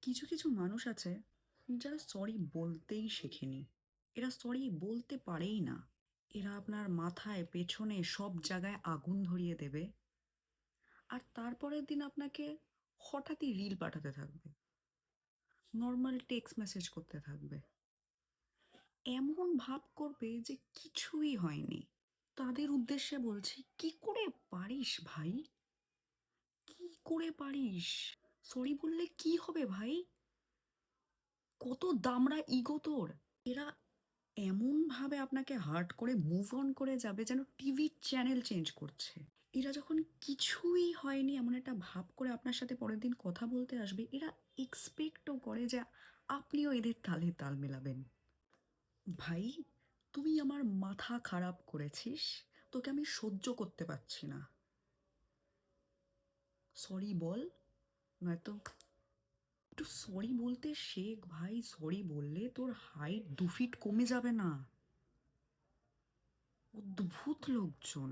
কিছু কিছু মানুষ আছে যারা সরি বলতেই শেখেনি। এরা সরি বলতে পারেই না। এরা আপনার মাথায় পেছনে সব জায়গায় আগুন ধরিয়ে দেবে আর তারপরের দিন আপনাকে হঠাৎই রিল পাঠাতে থাকবে, নর্মাল টেক্সট মেসেজ করতে থাকবে, এমন ভাব করবে যে কিছুই হয়নি। তাদের উদ্দেশ্যে বলছি, কি করে পারিস ভাই? কি করে পারিস? সরি বললে কি হবে ভাই? কত দামড়া ইগো তোর! এরা এমনভাবে আপনাকে হার্ট করে মুভ অন করে যাবে যেন টিভি চ্যানেল চেঞ্জ করছে। এরা যখন কিছুই হয়নি এমন একটা ভাব করে আপনার সাথে পরের দিন কথা বলতে আসবে, এরা এক্সপেক্টও করে যে আপনিও এদের তালে তাল মেলাবেন। ভাই, তুই আমার মাথা খারাপ করেছিস, তোকে আমি সহ্য করতে পারছি না। সরি বল, নয়তো একটু সরি বলতে শেখ ভাই। সরি বললে তোর হাইট 2 ফিট কমে যাবে না। অদ্ভুত লোকজন।